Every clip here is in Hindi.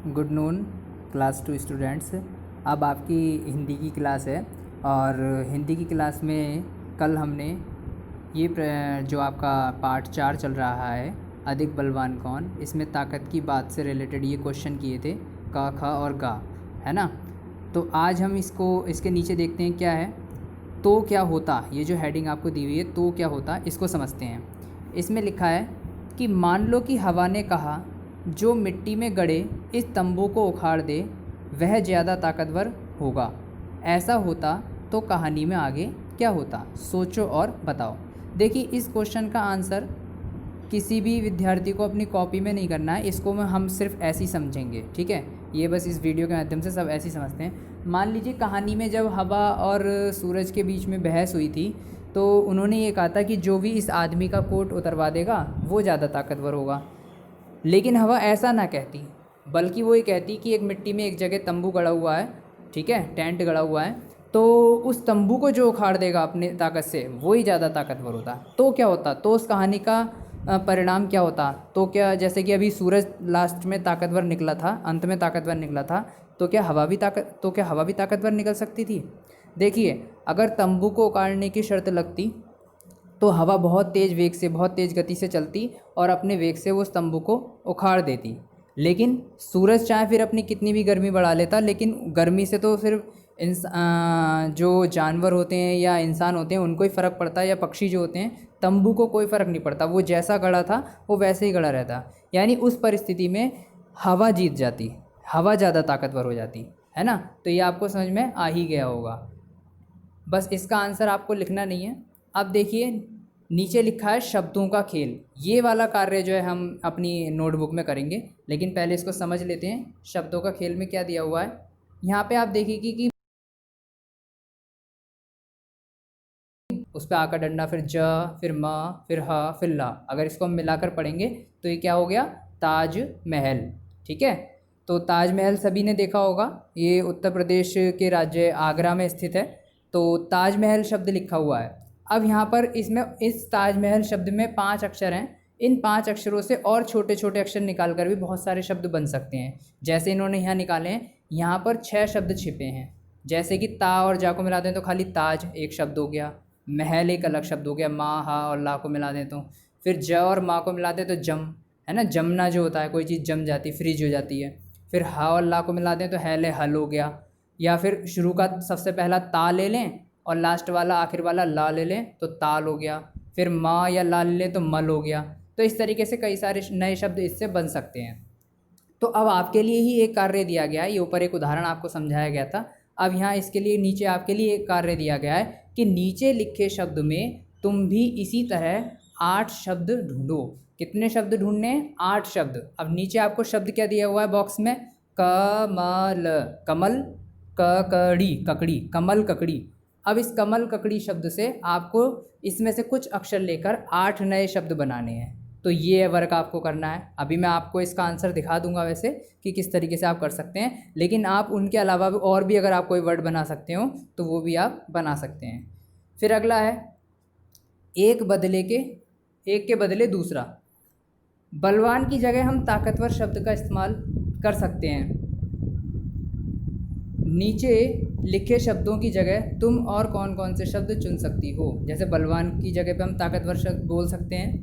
Good noon class 2 students. अब आपकी हिंदी की क्लास है और हिंदी की क्लास में कल हमने जो आपका पार्ट 4 चल रहा है अधिक बलवान कौन, इसमें ताकत की बात से रिलेटेड ये क्वेश्चन किए थे का, ख और गा, है ना। तो आज हम इसके नीचे देखते हैं क्या है। तो क्या होता, ये जो हेडिंग आपको दी हुई है तो क्या होता, इसको समझते हैं। इसमें लिखा है कि मान लो कि हवा ने कहा जो मिट्टी में गड़े इस तंबू को उखाड़ दे वह ज़्यादा ताकतवर होगा। ऐसा होता तो कहानी में आगे क्या होता, सोचो और बताओ। देखिए, इस क्वेश्चन का आंसर किसी भी विद्यार्थी को अपनी कॉपी में नहीं करना है, इसको हम सिर्फ ऐसे ही समझेंगे, ठीक है। ये बस इस वीडियो के माध्यम से सब ऐसे ही समझते हैं। मान लीजिए कहानी में जब हवा और सूरज के बीच में बहस हुई थी तो उन्होंने ये कहा था कि जो भी इस आदमी का कोट उतरवा देगा वो ज़्यादा ताकतवर होगा। लेकिन हवा ऐसा ना कहती, बल्कि वो ये कहती कि एक मिट्टी में एक जगह तंबू गड़ा हुआ है, ठीक है, टेंट गड़ा हुआ है, तो उस तंबू को जो उखाड़ देगा अपने ताकत से वो ही ज़्यादा ताकतवर होता। तो क्या होता, तो उस कहानी का परिणाम क्या होता। तो क्या, जैसे कि अभी सूरज लास्ट में ताकतवर निकला था, अंत में ताकतवर निकला था, तो क्या हवा भी ताकतवर निकल सकती थी। देखिए, अगर तंबू को उखाड़ने की शर्त लगती तो हवा बहुत तेज़ वेग से, बहुत तेज़ गति से चलती और अपने वेग से वो स्तंभ को उखाड़ देती। लेकिन सूरज चाहे फिर अपनी कितनी भी गर्मी बढ़ा लेता, लेकिन गर्मी से तो सिर्फ जो जानवर होते हैं या इंसान होते हैं उनको ही फ़र्क पड़ता है, या पक्षी जो होते हैं, तंबू को कोई फ़र्क नहीं पड़ता, वो जैसा गड़ा था वो वैसे ही गड़ा रहता। यानी उस परिस्थिति में हवा जीत जाती, हवा ज़्यादा ताकतवर हो जाती, है ना। तो ये आपको समझ में आ ही गया होगा। बस इसका आंसर आपको लिखना नहीं है। अब देखिए, नीचे लिखा है शब्दों का खेल। ये वाला कार्य जो है हम अपनी नोटबुक में करेंगे, लेकिन पहले इसको समझ लेते हैं। शब्दों का खेल में क्या दिया हुआ है, यहाँ पे आप देखिए कि उस पर आका डंडा, फिर ज, फिर म, फिर ह, फिर ला। अगर इसको हम मिलाकर पढ़ेंगे तो ये क्या हो गया, ताज महल, ठीक है। तो ताजमहल सभी ने देखा होगा, ये उत्तर प्रदेश के राज्य आगरा में स्थित है। तो ताजमहल शब्द लिखा हुआ है। अब यहाँ पर इस ताजमहल शब्द में 5 अक्षर हैं। इन 5 अक्षरों से और छोटे छोटे अक्षर निकाल कर भी बहुत सारे शब्द बन सकते हैं। जैसे इन्होंने यहाँ निकाले हैं, यहाँ पर 6 शब्द छिपे हैं। जैसे कि ता और जा को मिला दें तो खाली ताज एक शब्द हो गया, महल एक अलग शब्द हो गया, माँ हा और ला को मिला दें तो, फिर ज और माँ को मिला दें तो जम, है ना, जमना जो होता है, कोई चीज़ जम जाती, फ्रीज हो जाती है। फिर हा और ला को मिला दें तो हैले हल हो गया। या फिर शुरू का सबसे पहला ता ले लें और लास्ट वाला आखिर वाला ला ले लें तो ताल हो गया। फिर माँ या ला ले लें तो मल हो गया। तो इस तरीके से कई सारे नए शब्द इससे बन सकते हैं। तो अब आपके लिए ही एक कार्य दिया गया है, ये ऊपर एक उदाहरण आपको समझाया गया था। अब यहाँ इसके लिए नीचे आपके लिए एक कार्य दिया गया है कि नीचे लिखे शब्द में तुम भी इसी तरह 8 शब्द ढूंढो। कितने शब्द ढूंढने, 8 शब्द। अब नीचे आपको शब्द क्या दिया हुआ है बॉक्स में, कमल, कमल, ककड़ी, ककड़ी, कमल ककड़ी। अब इस कमल ककड़ी शब्द से आपको इसमें से कुछ अक्षर लेकर 8 नए शब्द बनाने हैं। तो ये वर्क आपको करना है। अभी मैं आपको इसका आंसर दिखा दूंगा वैसे कि किस तरीके से आप कर सकते हैं, लेकिन आप उनके अलावा भी और भी अगर आप कोई वर्ड बना सकते हो तो वो भी आप बना सकते हैं। फिर अगला है एक के बदले दूसरा। बलवान की जगह हम ताकतवर शब्द का इस्तेमाल कर सकते हैं। नीचे लिखे शब्दों की जगह तुम और कौन कौन से शब्द चुन सकती हो। जैसे बलवान की जगह पे हम ताकतवर शब्द बोल सकते हैं,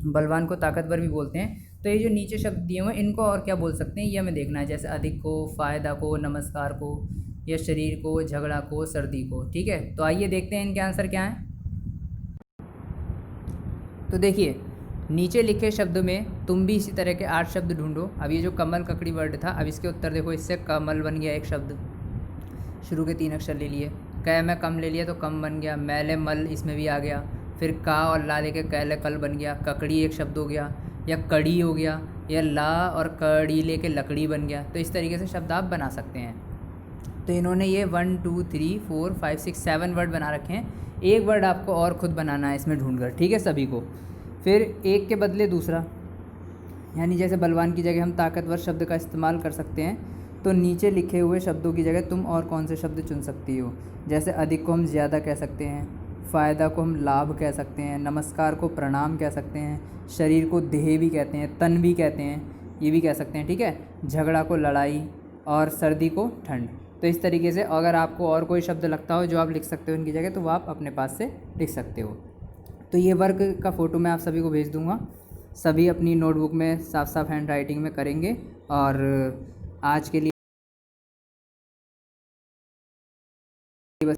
बलवान को ताकतवर भी बोलते हैं। तो ये जो नीचे शब्द दिए हुए हैं इनको और क्या बोल सकते हैं ये हमें देखना है। जैसे अधिक को, फ़ायदा को, नमस्कार को, या शरीर को, झगड़ा को, सर्दी को, ठीक है। तो आइए देखते हैं इनके आंसर क्या हैं। तो देखिए, नीचे लिखे शब्द में तुम भी इसी तरह के 8 शब्द ढूंढो। अब ये जो कमल ककड़ी वर्ड था, अब इसके उत्तर देखो, इससे कमल बन गया एक शब्द, शुरू के 3 अक्षर ले लिए। कै में कम ले लिया तो कम बन गया। मैले मल इसमें भी आ गया। फिर का और ला लेके कैले कल बन गया। ककड़ी एक शब्द हो गया, या कड़ी हो गया, या ला और कड़ी लेके लकड़ी बन गया। तो इस तरीके से शब्द आप बना सकते हैं। तो इन्होंने ये 1 2 3 4 5 6 7 वर्ड बना रखे हैं। एक वर्ड आपको और ख़ुद बनाना है इसमें ढूंढ कर, ठीक है, सभी को। फिर एक के बदले दूसरा, यानी जैसे बलवान की जगह हम ताकतवर शब्द का इस्तेमाल कर सकते हैं, तो नीचे लिखे हुए शब्दों की जगह तुम और कौन से शब्द चुन सकती हो। जैसे अधिक को हम ज़्यादा कह सकते हैं, फ़ायदा को हम लाभ कह सकते हैं, नमस्कार को प्रणाम कह सकते हैं, शरीर को देह भी कहते हैं, तन भी कहते हैं, ये भी कह सकते हैं, ठीक है। झगड़ा को लड़ाई और सर्दी को ठंड। तो इस तरीके से अगर आपको और कोई शब्द लगता हो जो आप लिख सकते हो इनकी जगह, तो वो आप अपने पास से लिख सकते हो। तो ये वर्क का फ़ोटो मैं आप सभी को भेज दूँगा। सभी अपनी नोटबुक में साफ साफ हैंड राइटिंग में करेंगे। और आज के लिए बस